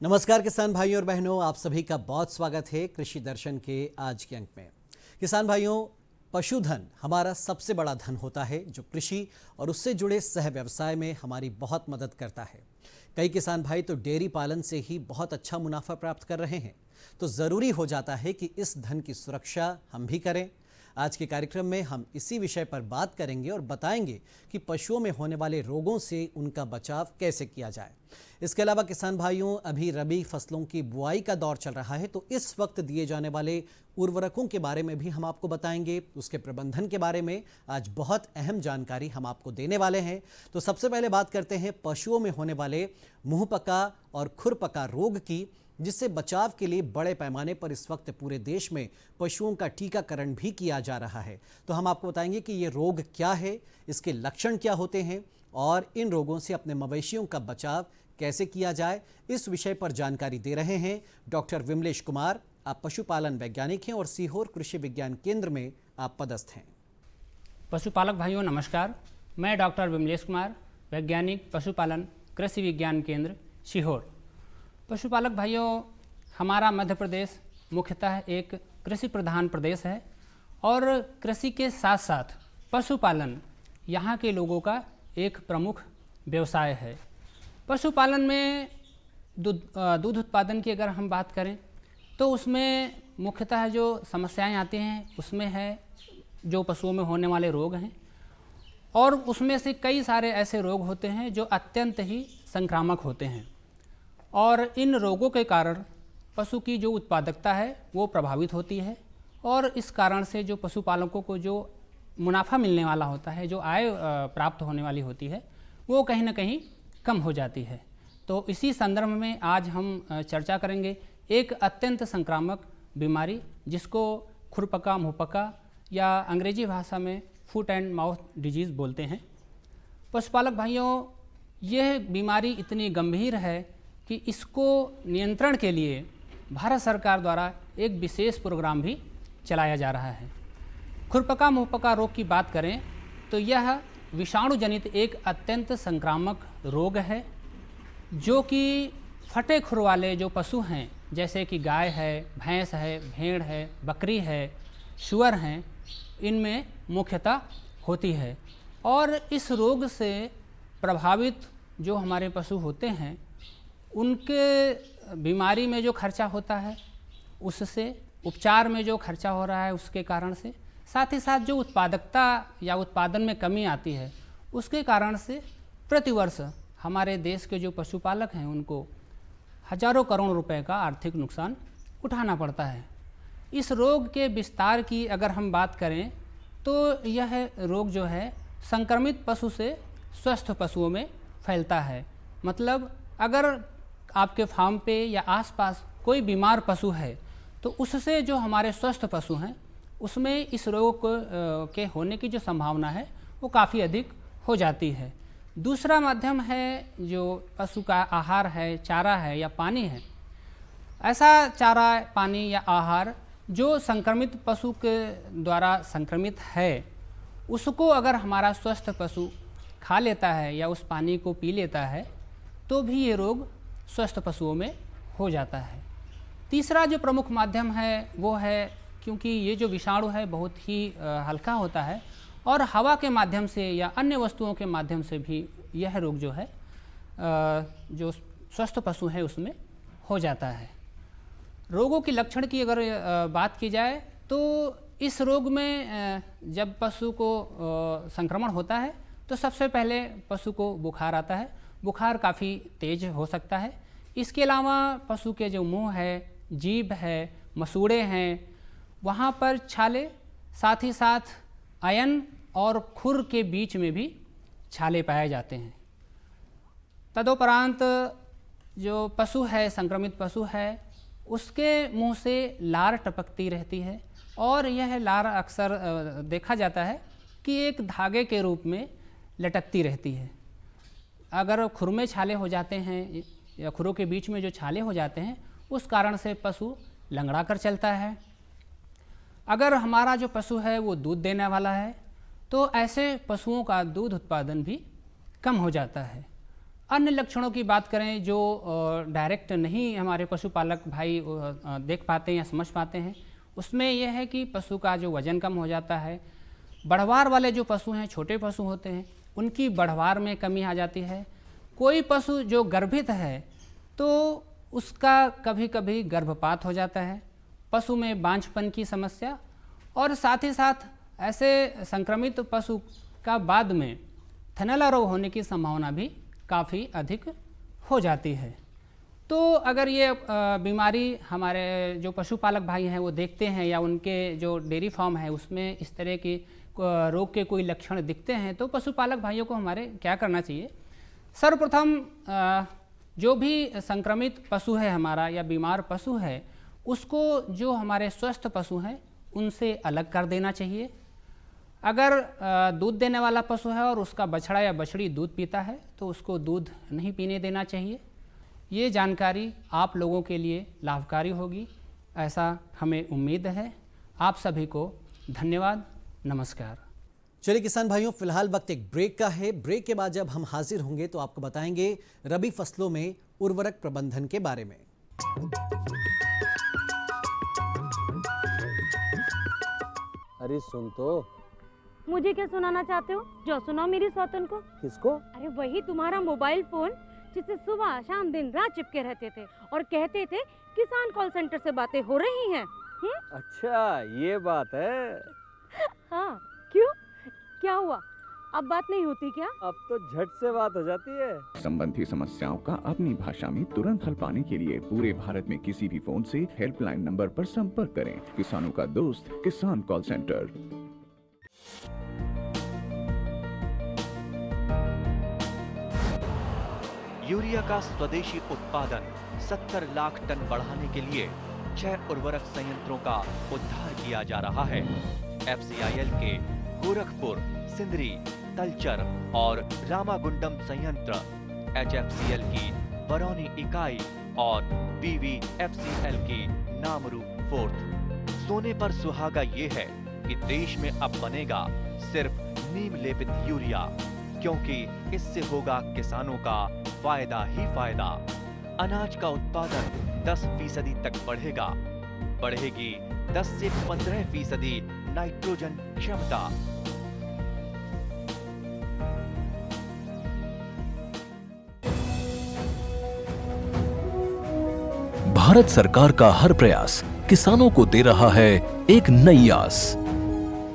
नमस्कार किसान भाइयों और बहनों, आप सभी का बहुत स्वागत है कृषि दर्शन के आज के अंक में। किसान भाइयों, पशुधन हमारा सबसे बड़ा धन होता है जो कृषि और उससे जुड़े सह व्यवसाय में हमारी बहुत मदद करता है। कई किसान भाई तो डेयरी पालन से ही बहुत अच्छा मुनाफा प्राप्त कर रहे हैं, तो ज़रूरी हो जाता है कि इस धन की सुरक्षा हम भी करें। आज के कार्यक्रम में हम इसी विषय पर बात करेंगे और बताएंगे कि पशुओं में होने वाले रोगों से उनका बचाव कैसे किया जाए। इसके अलावा किसान भाइयों, अभी रबी फसलों की बुआई का दौर चल रहा है, तो इस वक्त दिए जाने वाले उर्वरकों के बारे में भी हम आपको बताएंगे। उसके प्रबंधन के बारे में आज बहुत अहम जानकारी हम आपको देने वाले हैं। तो सबसे पहले बात करते हैं पशुओं में होने वाले मुंहपका और खुरपका रोग की, जिससे बचाव के लिए बड़े पैमाने पर इस वक्त पूरे देश में पशुओं का टीकाकरण भी किया जा रहा है। तो हम आपको बताएंगे कि ये रोग क्या है, इसके लक्षण क्या होते हैं और इन रोगों से अपने मवेशियों का बचाव कैसे किया जाए। इस विषय पर जानकारी दे रहे हैं डॉक्टर विमलेश कुमार। आप पशुपालन वैज्ञानिक हैं और सीहोर कृषि विज्ञान केंद्र में आप पदस्थ हैं। पशुपालक भाइयों नमस्कार, मैं डॉक्टर विमलेश कुमार, वैज्ञानिक पशुपालन कृषि विज्ञान केंद्र सीहोर। पशुपालक भाइयों, हमारा मध्य प्रदेश मुख्यतः एक कृषि प्रधान प्रदेश है और कृषि के साथ साथ पशुपालन यहाँ के लोगों का एक प्रमुख व्यवसाय है। पशुपालन में दूध उत्पादन की अगर हम बात करें तो उसमें मुख्यतः जो समस्याएं आती हैं उसमें है जो पशुओं में होने वाले रोग हैं, और उसमें से कई सारे ऐसे रोग होते हैं जो अत्यंत ही संक्रामक होते हैं, और इन रोगों के कारण पशु की जो उत्पादकता है वो प्रभावित होती है, और इस कारण से जो पशुपालकों को जो मुनाफा मिलने वाला होता है, जो आय प्राप्त होने वाली होती है, वो कहीं ना कहीं कम हो जाती है। तो इसी संदर्भ में आज हम चर्चा करेंगे एक अत्यंत संक्रामक बीमारी जिसको खुरपका मुंहपका या अंग्रेजी भाषा में फुट एंड माउथ डिजीज़ बोलते हैं। पशुपालक भाइयों, यह बीमारी इतनी गंभीर है कि इसको नियंत्रण के लिए भारत सरकार द्वारा एक विशेष प्रोग्राम भी चलाया जा रहा है। खुरपका मुंहपका रोग की बात करें तो यह विषाणु जनित एक अत्यंत संक्रामक रोग है जो कि फटे खुर वाले जो पशु हैं, जैसे कि गाय है, भैंस है, भेड़ है, बकरी है, सूअर हैं, इनमें मुख्यतः होती है। और इस रोग से प्रभावित जो हमारे पशु होते हैं उनके बीमारी में जो खर्चा होता है उससे, उपचार में जो खर्चा हो रहा है उसके कारण से, साथ ही साथ जो उत्पादकता या उत्पादन में कमी आती है उसके कारण से प्रतिवर्ष हमारे देश के जो पशुपालक हैं उनको हजारों करोड़ रुपए का आर्थिक नुकसान उठाना पड़ता है। इस रोग के विस्तार की अगर हम बात करें तो यह रोग जो है संक्रमित पशु से स्वस्थ पशुओं में फैलता है। मतलब अगर आपके फार्म पे या आसपास कोई बीमार पशु है तो उससे जो हमारे स्वस्थ पशु हैं उसमें इस रोग के होने की जो संभावना है वो काफ़ी अधिक हो जाती है। दूसरा माध्यम है जो पशु का आहार है, चारा है या पानी है। ऐसा चारा, पानी या आहार जो संक्रमित पशु के द्वारा संक्रमित है उसको अगर हमारा स्वस्थ पशु खा लेता है या उस पानी को पी लेता है तो भी ये रोग स्वस्थ पशुओं में हो जाता है। तीसरा जो प्रमुख माध्यम है वो है, क्योंकि ये जो विषाणु है बहुत ही हल्का होता है और हवा के माध्यम से या अन्य वस्तुओं के माध्यम से भी यह रोग जो है जो स्वस्थ पशु है उसमें हो जाता है। रोगों की लक्षण की अगर बात की जाए तो इस रोग में जब पशु को संक्रमण होता है तो सबसे पहले पशु को बुखार आता है। बुखार काफ़ी तेज हो सकता है। इसके अलावा पशु के जो मुंह है, जीभ है, मसूड़े हैं, वहाँ पर छाले, साथ ही साथ अयन और खुर के बीच में भी छाले पाए जाते हैं। तदुपरांत जो पशु है, संक्रमित पशु है, उसके मुंह से लार टपकती रहती है और यह लार अक्सर देखा जाता है कि एक धागे के रूप में लटकती रहती है। अगर खुर में छाले हो जाते हैं या खुरों के बीच में जो छाले हो जाते हैं उस कारण से पशु लंगड़ा कर चलता है। अगर हमारा जो पशु है वो दूध देने वाला है तो ऐसे पशुओं का दूध उत्पादन भी कम हो जाता है। अन्य लक्षणों की बात करें जो डायरेक्ट नहीं हमारे पशुपालक भाई देख पाते हैं या समझ पाते हैं, उसमें यह है कि पशु का जो वज़न कम हो जाता है। बढ़वार वाले जो पशु हैं, छोटे पशु होते हैं, उनकी बढ़वार में कमी आ जाती है। कोई पशु जो गर्भित है तो उसका कभी कभी गर्भपात हो जाता है। पशु में बांझपन की समस्या, और साथ ही साथ ऐसे संक्रमित पशु का बाद में थनैला रोग होने की संभावना भी काफ़ी अधिक हो जाती है। तो अगर ये बीमारी हमारे जो पशुपालक भाई हैं वो देखते हैं या उनके जो डेयरी फार्म है उसमें इस तरह की रोग के कोई लक्षण दिखते हैं, तो पशुपालक भाइयों को हमारे क्या करना चाहिए? सर्वप्रथम जो भी संक्रमित पशु है हमारा या बीमार पशु है, उसको जो हमारे स्वस्थ पशु हैं उनसे अलग कर देना चाहिए। अगर दूध देने वाला पशु है और उसका बछड़ा या बछड़ी दूध पीता है तो उसको दूध नहीं पीने देना चाहिए। ये जानकारी आप लोगों के लिए लाभकारी होगी, ऐसा हमें उम्मीद है। आप सभी को धन्यवाद, नमस्कार। चलिए किसान भाइयों, फिलहाल वक्त एक ब्रेक का है। ब्रेक के बाद जब हम हाजिर होंगे तो आपको बताएंगे रबी फसलों में उर्वरक प्रबंधन के बारे में। अरे सुन तो। मुझे क्या सुनाना चाहते हो? जो सुनाओ मेरी सौतन को। किसको? अरे वही तुम्हारा मोबाइल फोन जिससे सुबह शाम दिन रात चिपके रहते थे और कहते थे किसान कॉल सेंटर से बातें हो रही हैं। अच्छा ये बात है। हाँ, क्यों, क्या हुआ? अब बात नहीं होती क्या? अब तो झट से बात हो जाती है। संबंधी समस्याओं का अपनी भाषा में तुरंत हल पाने के लिए पूरे भारत में किसी भी फोन से हेल्पलाइन नंबर पर संपर्क करें। किसानों का दोस्त किसान कॉल सेंटर। यूरिया का स्वदेशी उत्पादन 70 लाख टन बढ़ाने के लिए 6 उर्वरक संयंत्रों का उद्धार किया जा रहा है। FCIL के गोरखपुर, सिंदरी, तलचर और रामागुंडम संयंत्र, HFCL की बरौनी इकाई और BVFCL की नामरू फोर्थ। सोने पर सुहागा ये है कि देश में अब बनेगा सिर्फ नीम लेपित यूरिया, क्योंकि इससे होगा किसानों का फायदा ही फायदा। अनाज का उत्पादन 10% तक बढ़ेगा। बढ़ेगी 10 से 15% नाइट्रोजन क्षमता। भारत सरकार का हर प्रयास किसानों को दे रहा है एक नई आस।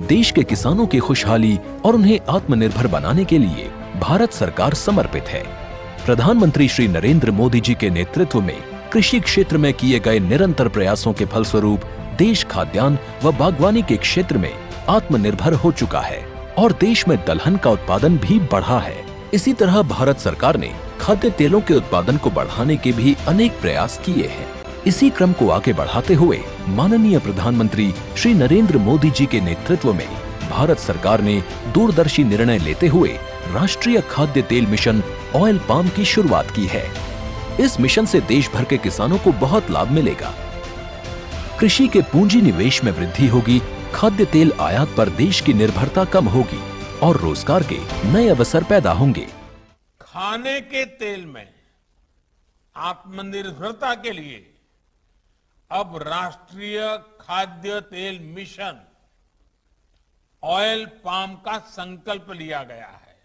देश के किसानों की खुशहाली और उन्हें आत्मनिर्भर बनाने के लिए भारत सरकार समर्पित है। प्रधानमंत्री श्री नरेंद्र मोदी जी के नेतृत्व में कृषि क्षेत्र में किए गए निरंतर प्रयासों के फलस्वरूप देश खाद्यान्न व बागवानी के क्षेत्र में आत्मनिर्भर हो चुका है और देश में दलहन का उत्पादन भी बढ़ा है। इसी तरह भारत सरकार ने खाद्य तेलों के उत्पादन को बढ़ाने के भी अनेक प्रयास किए हैं। इसी क्रम को आगे बढ़ाते हुए माननीय प्रधानमंत्री श्री नरेंद्र मोदी जी के नेतृत्व में भारत सरकार ने दूरदर्शी निर्णय लेते हुए राष्ट्रीय खाद्य तेल मिशन ऑयल पाम की शुरुआत की है। इस मिशन से देश भर के किसानों को बहुत लाभ मिलेगा। कृषि के पूंजी निवेश में वृद्धि होगी, खाद्य तेल आयात पर देश की निर्भरता कम होगी और रोजगार के नए अवसर पैदा होंगे। खाने के तेल में आत्मनिर्भरता के लिए अब राष्ट्रीय खाद्य तेल मिशन ऑयल पाम का संकल्प लिया गया है।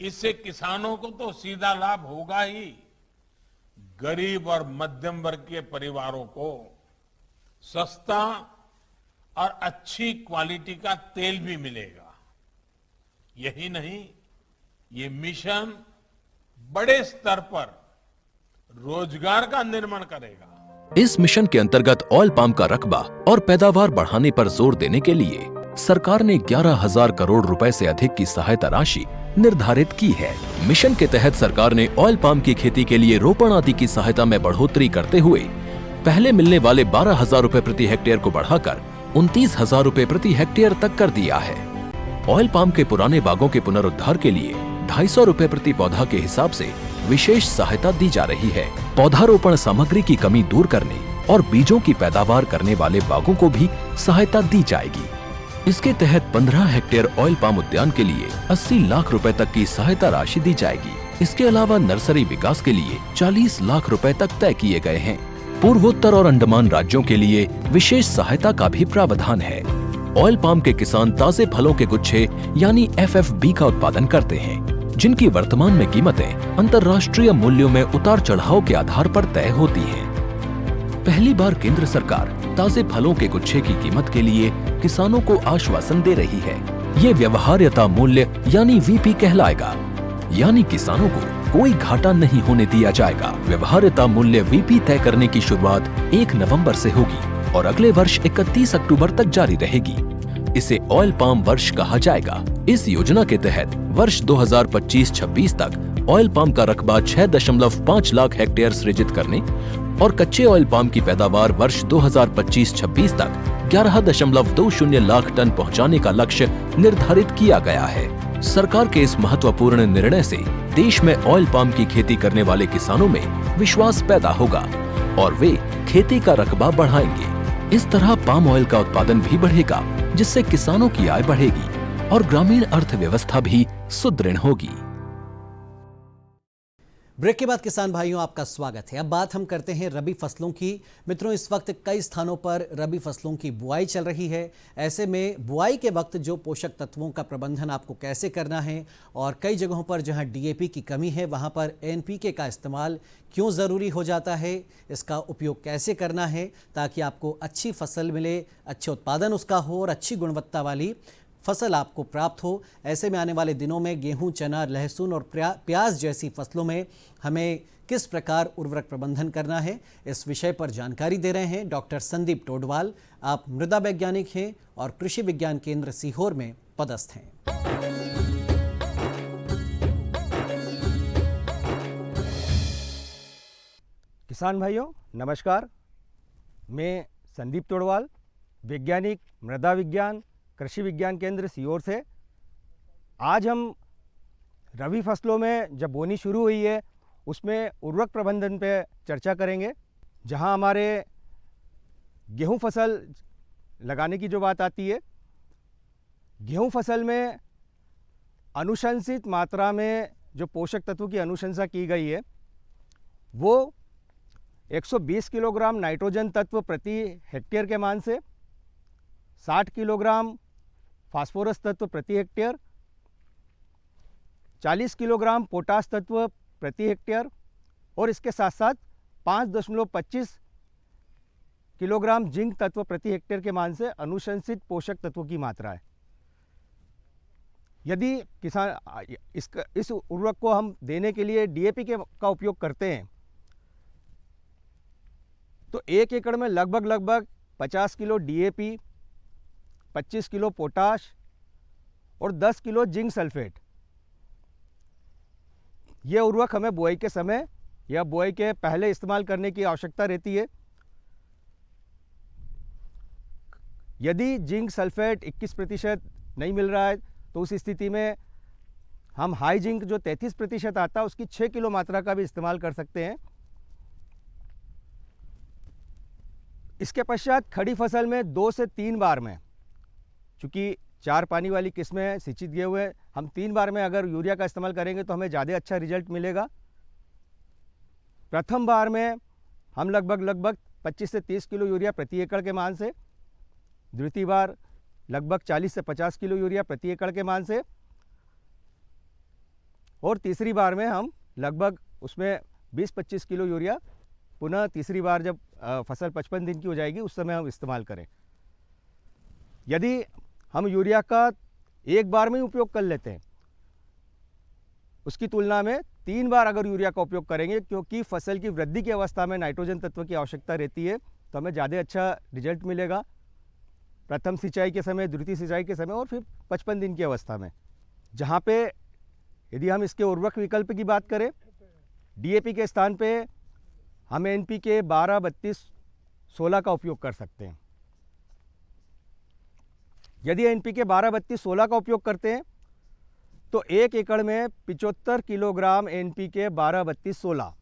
इससे किसानों को तो सीधा लाभ होगा ही, गरीब और मध्यम वर्ग के परिवारों को सस्ता और अच्छी क्वालिटी का तेल भी मिलेगा। यही नहीं, ये मिशन बड़े स्तर पर रोजगार का निर्माण करेगा। इस मिशन के अंतर्गत ऑयल पाम का रकबा और पैदावार बढ़ाने पर जोर देने के लिए सरकार ने 11,000 करोड़ रुपए से अधिक की सहायता राशि निर्धारित की है। मिशन के तहत सरकार ने ऑयल पाम की खेती के लिए रोपण आदि की सहायता में बढ़ोतरी करते हुए पहले मिलने वाले 12,000 रुपए प्रति हेक्टेयर को बढ़ाकर 29,000 रुपए प्रति हेक्टेयर तक कर दिया है। ऑयल पाम के पुराने बागों के पुनरुद्धार के लिए 250 रुपए प्रति पौधा के हिसाब से विशेष सहायता दी जा रही है। पौधारोपण सामग्री की कमी दूर करने और बीजों की पैदावार करने वाले बागों को भी सहायता दी जाएगी। इसके तहत 15 हेक्टेयर ऑयल पाम उद्यान के लिए 80 लाख रुपए तक की सहायता राशि दी जाएगी। इसके अलावा नर्सरी विकास के लिए 40 लाख रुपए तक तय किए गए हैं। पूर्वोत्तर और अंडमान राज्यों के लिए विशेष सहायता का भी प्रावधान है। ऑयल पाम के किसान ताजे फलों के गुच्छे यानी FFB का उत्पादन करते हैं, जिनकी वर्तमान में कीमतें अंतर्राष्ट्रीय मूल्यों में उतार चढ़ाव के आधार पर तय होती हैं। पहली बार केंद्र सरकार ताजे फलों के गुच्छे की कीमत के लिए किसानों को आश्वासन दे रही है। ये व्यवहार्यता मूल्य यानी VP कहलाएगा, यानी किसानों को कोई घाटा नहीं होने दिया जाएगा। व्यवहार्यता मूल्य VP तय करने की शुरुआत 1 नवंबर से होगी और अगले वर्ष 31 अक्टूबर तक जारी रहेगी। इसे ऑयल पाम वर्ष कहा जाएगा। इस योजना के तहत वर्ष 2025-26 तक ऑयल पाम का रकबा 6.5 लाख हेक्टेयर सृजित करने और कच्चे ऑयल पाम की पैदावार वर्ष 2025-26 तक 11.20 लाख टन पहुंचाने का लक्ष्य निर्धारित किया गया है। सरकार के इस महत्वपूर्ण निर्णय से देश में ऑयल पाम की खेती करने वाले किसानों में विश्वास पैदा होगा और वे खेती का रकबा बढ़ाएंगे। इस तरह पाम ऑयल का उत्पादन भी बढ़ेगा, जिससे किसानों की आय बढ़ेगी और ग्रामीण अर्थव्यवस्था भी सुदृढ़ होगी। ब्रेक के बाद किसान भाइयों आपका स्वागत है। अब बात हम करते हैं रबी फसलों की। मित्रों, इस वक्त कई स्थानों पर रबी फसलों की बुआई चल रही है। ऐसे में बुआई के वक्त जो पोषक तत्वों का प्रबंधन आपको कैसे करना है और कई जगहों पर जहां DAP की कमी है वहां पर NPK का इस्तेमाल क्यों ज़रूरी हो जाता है, इसका उपयोग कैसे करना है ताकि आपको अच्छी फसल मिले, अच्छे उत्पादन उसका हो और अच्छी गुणवत्ता वाली फसल आपको प्राप्त हो। ऐसे में आने वाले दिनों में गेहूं, चना, लहसुन और प्याज जैसी फसलों में हमें किस प्रकार उर्वरक प्रबंधन करना है, इस विषय पर जानकारी दे रहे हैं डॉक्टर संदीप टोडवाल। आप मृदा वैज्ञानिक हैं और कृषि विज्ञान केंद्र सीहोर में पदस्थ हैं। किसान भाइयों नमस्कार, मैं संदीप टोडवाल, वैज्ञानिक मृदा विज्ञान कृषि विज्ञान केंद्र सीहोर से। आज हम रबी फसलों में जब बोनी शुरू हुई है उसमें उर्वरक प्रबंधन पे चर्चा करेंगे। जहां हमारे गेहूं फसल लगाने की जो बात आती है, गेहूं फसल में अनुशंसित मात्रा में जो पोषक तत्वों की अनुशंसा की गई है वो 120 किलोग्राम नाइट्रोजन तत्व प्रति हेक्टेयर के मान से, 60 किलोग्राम फास्फोरस तत्व प्रति हेक्टेयर, 40 किलोग्राम पोटास तत्व प्रति हेक्टेयर और इसके साथ साथ 5.25 किलोग्राम जिंक तत्व प्रति हेक्टेयर के मान से अनुशंसित पोषक तत्वों की मात्रा है। यदि किसान इस उर्वरक को हम देने के लिए DAP का उपयोग करते हैं तो 1 एकड़ में लगभग 50 किलो DAP, 25 किलो पोटाश और 10 किलो जिंक सल्फेट, ये उर्वरक हमें बुआई के समय या बुआई के पहले इस्तेमाल करने की आवश्यकता रहती है। यदि जिंक सल्फेट 21% नहीं मिल रहा है तो उस स्थिति में हम हाई जिंक जो 33% आता है उसकी 6 किलो मात्रा का भी इस्तेमाल कर सकते हैं। इसके पश्चात खड़ी फसल में 2 से 3 बार में, चूँकि 4 पानी वाली किस्में सिंचित गेहूँ है, हम 3 बार में अगर यूरिया का इस्तेमाल करेंगे तो हमें ज़्यादा अच्छा रिजल्ट मिलेगा। प्रथम बार में हम लगभग 25 से 30 किलो यूरिया प्रति एकड़ के मान से, द्वितीय बार लगभग 40 से 50 किलो यूरिया प्रति एकड़ के मान से और तीसरी बार में हम लगभग उसमें 20-25 किलो यूरिया पुनः तीसरी बार जब फसल 55 दिन की हो जाएगी उस समय हम इस्तेमाल करें। यदि हम यूरिया का एक बार में ही उपयोग कर लेते हैं उसकी तुलना में 3 बार अगर यूरिया का उपयोग करेंगे, क्योंकि फसल की वृद्धि की अवस्था में नाइट्रोजन तत्व की आवश्यकता रहती है, तो हमें ज़्यादा अच्छा रिजल्ट मिलेगा प्रथम सिंचाई के समय, द्वितीय सिंचाई के समय और फिर 55 दिन की अवस्था में। जहाँ पे यदि हम इसके उर्वरक विकल्प की बात करें, DAP के स्थान पे हम NPK 12-32-16 का उपयोग कर सकते हैं। यदि NPK 12-32-16 का उपयोग करते हैं तो 1 एकड़ में 75 किलोग्राम NPK 12-32-16,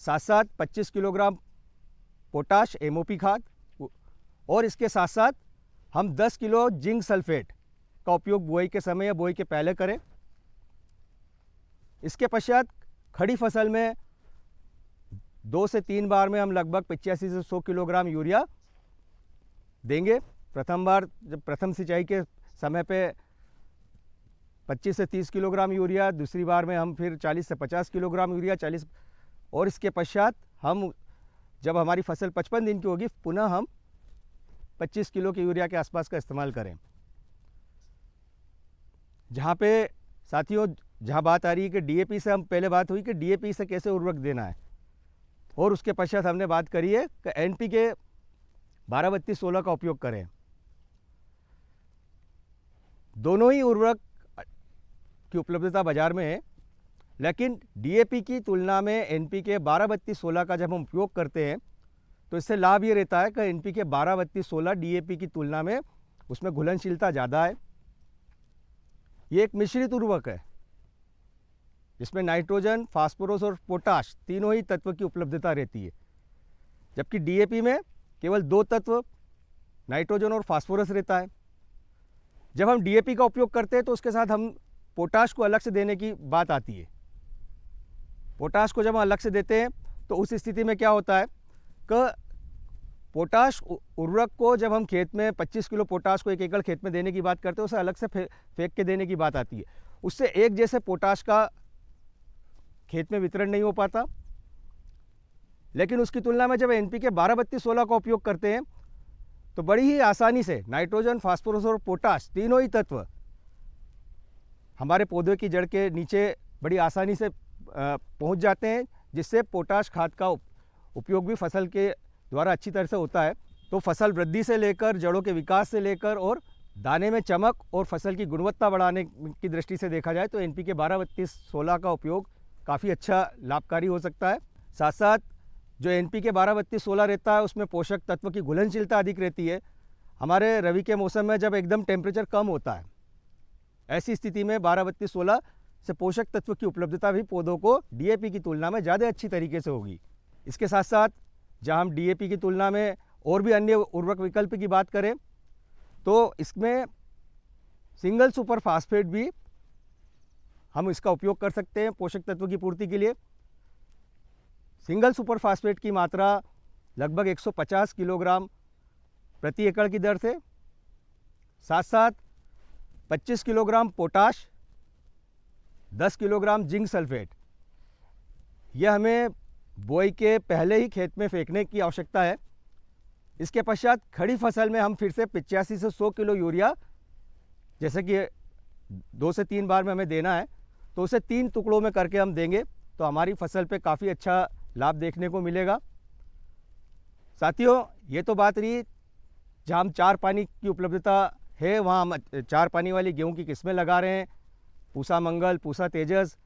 साथ साथ 25 किलोग्राम पोटाश MOP खाद और इसके साथ साथ हम 10 किलो जिंक सल्फेट का उपयोग बुआई के समय या बुआई के पहले करें। इसके पश्चात खड़ी फसल में 2 से 3 बार में हम लगभग 85 से 100 किलोग्राम यूरिया देंगे। प्रथम बार जब प्रथम सिंचाई के समय पे 25 से 30 किलोग्राम यूरिया, दूसरी बार में हम फिर 40 से 50 किलोग्राम यूरिया 40, और इसके पश्चात हम जब हमारी फसल 55 दिन की होगी पुनः हम 25 किलो के यूरिया के आसपास का इस्तेमाल करें। जहाँ पे साथियों जहाँ बात आ रही है कि डीएपी से, हम पहले बात हुई कि डीएपी से कैसे उर्वरक देना है, और उसके पश्चात हमने बात करी है कि एनपीके 12-32-16 का उपयोग करें। दोनों ही उर्वरक की उपलब्धता बाजार में है, लेकिन डीएपी की तुलना में एनपीके 12-32-16 का जब हम उपयोग करते हैं तो इससे लाभ ये रहता है कि एनपीके 12-32-16 डीएपी की तुलना में उसमें घुलनशीलता ज़्यादा है। ये एक मिश्रित उर्वरक है जिसमें नाइट्रोजन, फास्फोरस और पोटाश तीनों ही तत्व की उपलब्धता रहती है, जबकि डीएपी में केवल 2 तत्व नाइट्रोजन और फास्फोरस रहता है। जब हम डीएपी का उपयोग करते हैं तो उसके साथ हम पोटाश को अलग से देने की बात आती है। पोटाश को जब हम अलग से देते हैं तो उस स्थिति में क्या होता है कि पोटाश उर्वरक को जब हम खेत में 25 किलो पोटाश को 1 एकड़ खेत में देने की बात करते हैं, उसे अलग से फेंक के देने की बात आती है। उससे एक जैसे पोटाश का खेत में वितरण नहीं हो पाता। लेकिन उसकी तुलना में जब एनपीके 12-32-16 का उपयोग करते हैं तो बड़ी ही आसानी से नाइट्रोजन, फास्फोरस और पोटाश तीनों ही तत्व हमारे पौधे की जड़ के नीचे बड़ी आसानी से पहुंच जाते हैं, जिससे पोटाश खाद का उपयोग भी फसल के द्वारा अच्छी तरह से होता है। तो फसल वृद्धि से लेकर, जड़ों के विकास से लेकर और दाने में चमक और फसल की गुणवत्ता बढ़ाने की दृष्टि से देखा जाए तो एनपीके 12-32-16 का उपयोग काफ़ी अच्छा लाभकारी हो सकता है। साथ साथ जो एनपीके 12-32-16 रहता है उसमें पोषक तत्व की घुलनशीलता अधिक रहती है। हमारे रबी के मौसम में जब एकदम टेम्परेचर कम होता है, ऐसी स्थिति में 12-32-16 से पोषक तत्व की उपलब्धता भी पौधों को डीएपी की तुलना में ज़्यादा अच्छी तरीके से होगी। इसके साथ साथ जहाँ हम डीएपी की तुलना में और भी अन्य उर्वरक विकल्प की बात करें तो इसमें सिंगल सुपर फास्फेट भी हम इसका उपयोग कर सकते हैं पोषक तत्व की पूर्ति के लिए। सिंगल सुपर फास्फेट की मात्रा लगभग 150 किलोग्राम प्रति एकड़ की दर से, साथ साथ 25 kilogram potash, 10 kilogram zinc sulphate, यह हमें बुआई के पहले ही खेत में फेंकने की आवश्यकता है। इसके पश्चात खड़ी फसल में हम फिर से 85 से 100 किलो यूरिया, जैसे कि 2 से 3 बार में हमें देना है, तो उसे 3 टुकड़ों में करके हम देंगे तो हमारी फसल पे काफ़ी अच्छा लाभ देखने को मिलेगा। साथियों, ये तो बात रही जहाँ हम 4 पानी की उपलब्धता है वहाँ हम 4 पानी वाली गेहूं की किस्में लगा रहे हैं, पूसा मंगल, पूसा तेजस।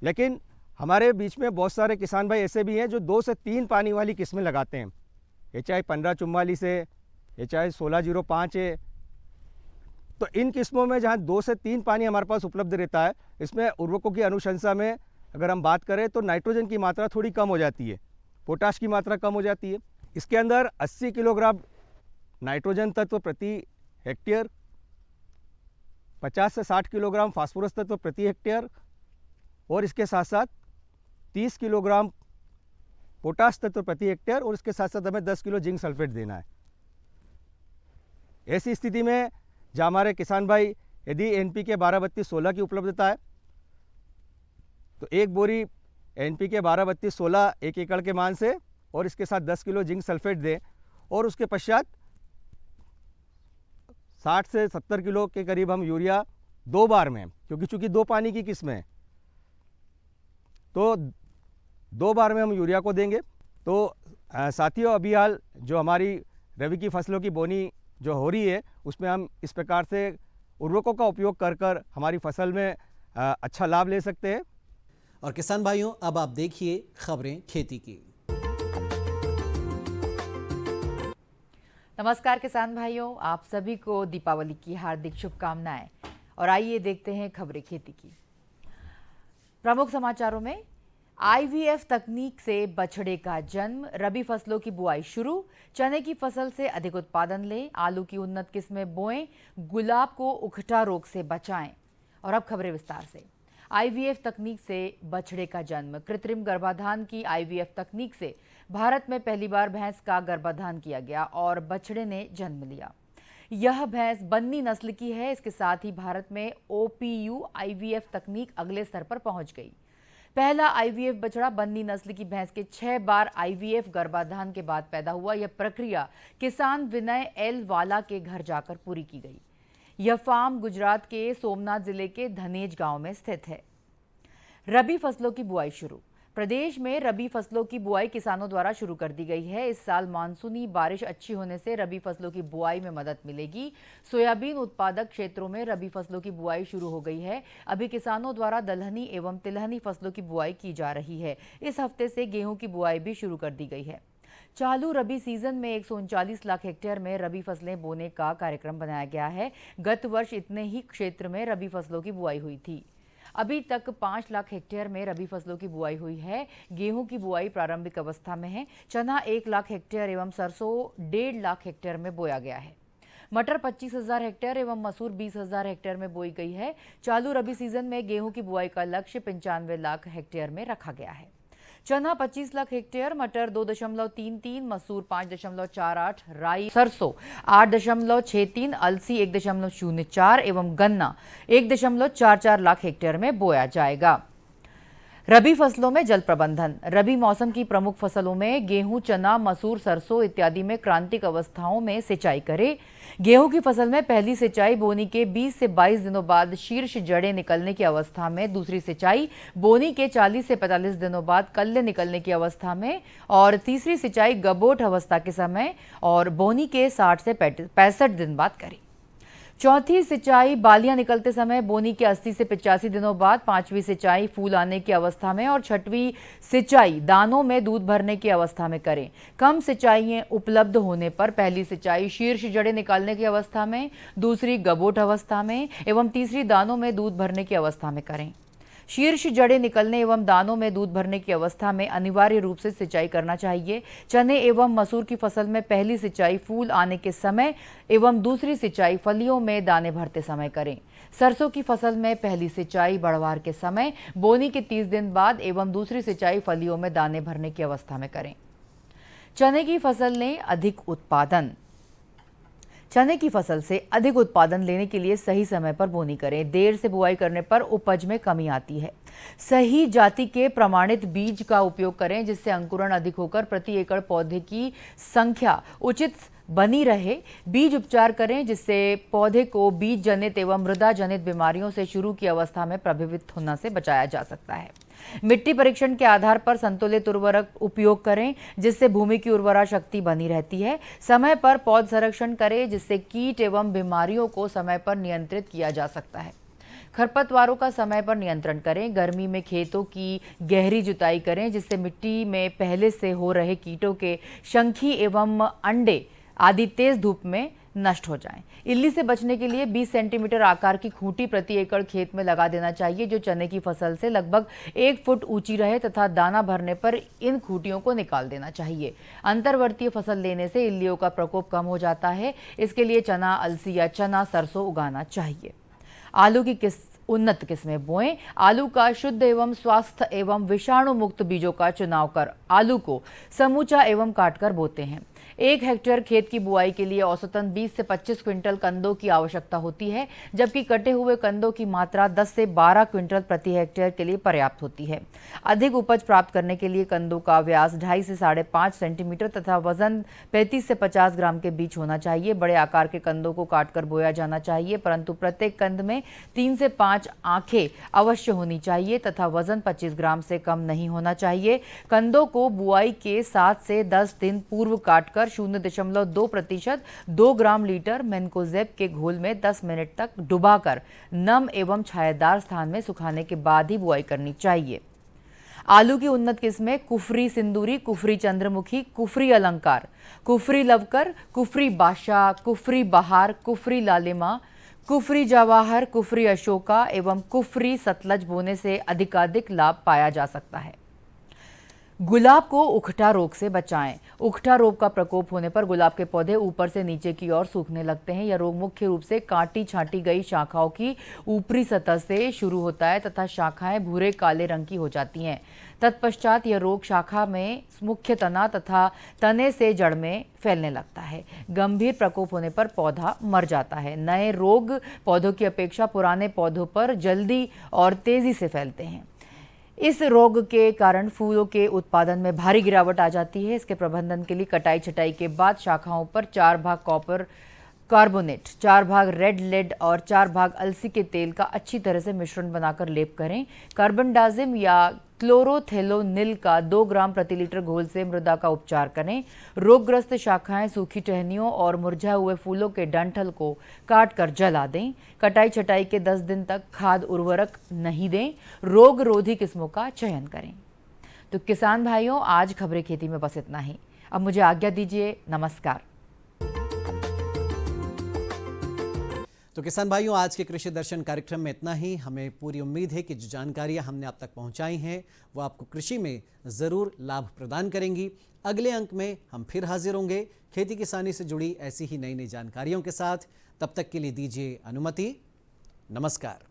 लेकिन हमारे बीच में बहुत सारे किसान भाई ऐसे भी हैं जो 2 से 3 पानी वाली किस्में लगाते हैं। HI 1544 है, HI 1605 है। तो इन किस्मों में जहाँ 2 से 3 पानी हमारे पास उपलब्ध रहता है, इसमें उर्वरकों की अनुशंसा में अगर हम बात करें तो नाइट्रोजन की मात्रा थोड़ी कम हो जाती है, पोटाश की मात्रा कम हो जाती है। इसके अंदर 80 किलोग्राम नाइट्रोजन तत्व प्रति हेक्टेयर, 50 से 60 किलोग्राम फास्फोरस तत्व प्रति हेक्टेयर और इसके साथ साथ 30 किलोग्राम पोटाश तत्व प्रति हेक्टेयर और इसके साथ साथ हमें 10 किलो जिंक सल्फेट देना है। ऐसी स्थिति में जहाँ हमारे किसान भाई यदि एनपीके 12-32-16 की उपलब्धता है तो एक बोरी एनपीके 12-32-16 1 एकड़ के मान से और इसके साथ 10 किलो जिंक सल्फेट दें और उसके पश्चात 60 से 70 किलो के करीब हम यूरिया 2 बार में, क्योंकि चूंकि 2 पानी की किस्में हैं तो 2 बार में हम यूरिया को देंगे। तो साथियों, अभी हाल जो हमारी रबी की फसलों की बोनी जो हो रही है उसमें हम इस प्रकार से उर्वरकों का उपयोग कर हमारी फसल में अच्छा लाभ ले सकते हैं। और किसान भाइयों, अब आप देखिए खबरें खेती की। नमस्कार किसान भाइयों, आप सभी को दीपावली की हार्दिक शुभकामनाएं। और आइए देखते हैं खबरें खेती की। प्रमुख समाचारों में आईवीएफ तकनीक से बछड़े का जन्म, रबी फसलों की बुआई शुरू, चने की फसल से अधिक उत्पादन लें, आलू की उन्नत किस्में बोएं, गुलाब को उकठा रोग से बचाएं। और अब खबरें विस्तार से। आईवीएफ तकनीक से बछड़े का जन्म। कृत्रिम गर्भाधान की आईवीएफ तकनीक से भारत में पहली बार भैंस का गर्भाधान किया गया और बछड़े ने जन्म लिया। यह भैंस बन्नी नस्ल की है। इसके साथ ही भारत में ओपीयू आईवीएफ तकनीक अगले स्तर पर पहुंच गई। पहला आईवीएफ बछड़ा बन्नी नस्ल की भैंस के 6 बार आईवीएफ गर्भाधान के बाद पैदा हुआ। यह प्रक्रिया किसान विनय एल वाला के घर जाकर पूरी की गई। यह फार्म गुजरात के सोमनाथ जिले के धनेज गांव में स्थित है। रबी फसलों की बुआई शुरू। प्रदेश में रबी फसलों की बुआई किसानों द्वारा शुरू कर दी गई है। इस साल मानसूनी बारिश अच्छी होने से रबी फसलों की बुआई में मदद मिलेगी। सोयाबीन उत्पादक क्षेत्रों में रबी फसलों की बुआई शुरू हो गई है। अभी किसानों द्वारा दलहनी एवं तिलहनी फसलों की बुआई की जा रही है। इस हफ्ते से गेहूं की बुआई भी शुरू कर दी गई है। चालू रबी सीजन में 139 लाख हेक्टेयर में रबी फसलें बोने का कार्यक्रम बनाया गया है। गत वर्ष इतने ही क्षेत्र में रबी फसलों की बुआई हुई थी। अभी तक 5 लाख हेक्टेयर में रबी फसलों की बुआई हुई है। गेहूं की बुआई प्रारंभिक अवस्था में है। चना 1 लाख हेक्टेयर एवं सरसों 1.5 लाख हेक्टेयर में बोया गया है। मटर 25,000 हेक्टेयर एवं मसूर 20,000 हेक्टेयर में बोई गई है। चालू रबी सीजन में गेहूं की बुआई का लक्ष्य 95 लाख हेक्टेयर में रखा गया है। चना 25 लाख हेक्टेयर, मटर 2.33, मसूर 5.48, राई सरसों 8.63, अलसी 1.04 एवं गन्ना 1.44 लाख हेक्टेयर में बोया जाएगा। रबी फसलों में जल प्रबंधन। रबी मौसम की प्रमुख फसलों में गेहूं, चना, मसूर, सरसों इत्यादि में क्रांतिक अवस्थाओं में सिंचाई करें। गेहूं की फसल में पहली सिंचाई बोनी के 20 से 22 दिनों बाद शीर्ष जड़ें निकलने की अवस्था में, दूसरी सिंचाई बोनी के 40 से 45 दिनों बाद कल्ले निकलने की अवस्था में और तीसरी सिंचाई गबोट अवस्था के समय और बोनी के 60 से 65 दिन बाद करें। चौथी सिंचाई बालियां निकलते समय, बोनी के 80 से 85 दिनों बाद, पांचवी सिंचाई फूल आने की अवस्था में और छठवीं सिंचाई दानों में दूध भरने की अवस्था में करें। कम सिंचाइयां उपलब्ध होने पर पहली सिंचाई शीर्ष जड़ें निकालने की अवस्था में, दूसरी गबोट अवस्था में एवं तीसरी दानों में दूध भरने की अवस्था में करें। शीर्ष जड़ें निकलने एवं दानों में दूध भरने की अवस्था में अनिवार्य रूप से सिंचाई करना चाहिए। चने एवं मसूर की फसल में पहली सिंचाई फूल आने के समय एवं दूसरी सिंचाई फलियों में दाने भरते समय करें। सरसों की फसल में पहली सिंचाई बढ़वार के समय, बोनी के 30 दिन बाद एवं दूसरी सिंचाई फलियों में दाने भरने की अवस्था में करें। चने की फसल ने अधिक उत्पादन। चने की फसल से अधिक उत्पादन लेने के लिए सही समय पर बोनी करें। देर से बुआई करने पर उपज में कमी आती है। सही जाति के प्रमाणित बीज का उपयोग करें जिससे अंकुरण अधिक होकर प्रति एकड़ पौधे की संख्या उचित बनी रहे। बीज उपचार करें जिससे पौधे को बीज जनित एवं मृदा जनित बीमारियों से शुरू की अवस्था में प्रभावित होने से बचाया जा सकता है। मिट्टी परीक्षण के आधार पर संतुलित उर्वरक उपयोग करें जिससे भूमि की उर्वरा शक्ति बनी रहती है। समय पर पौध संरक्षण करें जिससे कीट एवं बीमारियों को समय पर नियंत्रित किया जा सकता है। खरपतवारों का समय पर नियंत्रण करें। गर्मी में खेतों की गहरी जुताई करें जिससे मिट्टी में पहले से हो रहे कीटों के शंखी एवं अंडे आदि तेज धूप में नष्ट हो जाएं। इल्ली से बचने के लिए 20 सेंटीमीटर आकार की खूंटी प्रति एकड़ खेत में लगा देना चाहिए जो चने की फसल से लगभग 1 फुट ऊंची रहे तथा दाना भरने पर इन खूंटियों को निकाल देना चाहिए। अंतर्वर्तीय फसल लेने से इल्लियों का प्रकोप कम हो जाता है। इसके लिए चना, अलसी या चना, सरसों उगाना चाहिए। आलू की उन्नत किस्में बोएं। आलू का शुद्ध एवं स्वास्थ्य एवं विषाणु मुक्त बीजों का चुनाव कर आलू को समूचा एवं काटकर बोते हैं। 1 हेक्टेयर खेत की बुआई के लिए औसतन 20 से 25 क्विंटल कंदों की आवश्यकता होती है जबकि कटे हुए कंदों की मात्रा 10 से 12 क्विंटल प्रति हेक्टेयर के लिए पर्याप्त होती है। अधिक उपज प्राप्त करने के लिए कंदों का व्यास 2.5 से 5.5 सेंटीमीटर तथा वजन 35 से 50 ग्राम के बीच होना चाहिए। बड़े आकार के कंदों को काटकर बोया जाना चाहिए परंतु प्रत्येक कंद में 3 से 5 आंखें अवश्य होनी चाहिए तथा वजन 25 ग्राम से कम नहीं होना चाहिए। कंदों को बुआई के 7 से 10 दिन पूर्व काटकर 0.2% 2 ग्राम लीटर मैनकोजेब के घोल में 10 मिनट तक डुबाकर नम एवं छायादार स्थान में सुखाने के बाद ही बुआई करनी चाहिए। आलू की उन्नत किस्में कुफरी सिंदूरी, कुफरी चंद्रमुखी, कुफरी अलंकार, कुफरी लवकर, कुफरी बादशाह, कुफरी बहार, कुफरी लालिमा, कुफरी जवाहर, कुफरी अशोका एवं कुफरी सतलज बोने से अधिकाधिक लाभ पाया जा सकता है। गुलाब को उखटा रोग से बचाएं। उखटा रोग का प्रकोप होने पर गुलाब के पौधे ऊपर से नीचे की ओर सूखने लगते हैं। यह रोग मुख्य रूप से काटी छांटी गई शाखाओं की ऊपरी सतह से शुरू होता है तथा शाखाएं भूरे काले रंग की हो जाती हैं। तत्पश्चात यह रोग शाखा में मुख्य तना तथा तने से जड़ में फैलने लगता है। गंभीर प्रकोप होने पर पौधा मर जाता है। नए रोग पौधों की अपेक्षा पुराने पौधों पर जल्दी और तेजी से फैलते हैं। इस रोग के कारण फूलों के उत्पादन में भारी गिरावट आ जाती है। इसके प्रबंधन के लिए कटाई छटाई के बाद शाखाओं पर 4 भाग कॉपर कार्बोनेट, 4 भाग रेड लेड और 4 भाग अलसी के तेल का अच्छी तरह से मिश्रण बनाकर लेप करें। कार्बनडाजिम या क्लोरोथेलोनिल का 2 ग्राम प्रति लीटर घोल से मृदा का उपचार करें। रोगग्रस्त शाखाएं, सूखी टहनियों और मुरझाए हुए फूलों के डंठल को काट कर जला दें। कटाई छटाई के 10 दिन तक खाद उर्वरक नहीं दें। रोग रोधी किस्मों का चयन करें। तो किसान भाइयों, आज खबरें खेती में बस इतना ही। अब मुझे आज्ञा दीजिए। नमस्कार। तो किसान भाइयों, आज के कृषि दर्शन कार्यक्रम में इतना ही। हमें पूरी उम्मीद है कि जो जानकारियां हमने आप तक पहुंचाई हैं वो आपको कृषि में ज़रूर लाभ प्रदान करेंगी। अगले अंक में हम फिर हाजिर होंगे खेती किसानी से जुड़ी ऐसी ही नई नई जानकारियों के साथ। तब तक के लिए दीजिए अनुमति। नमस्कार।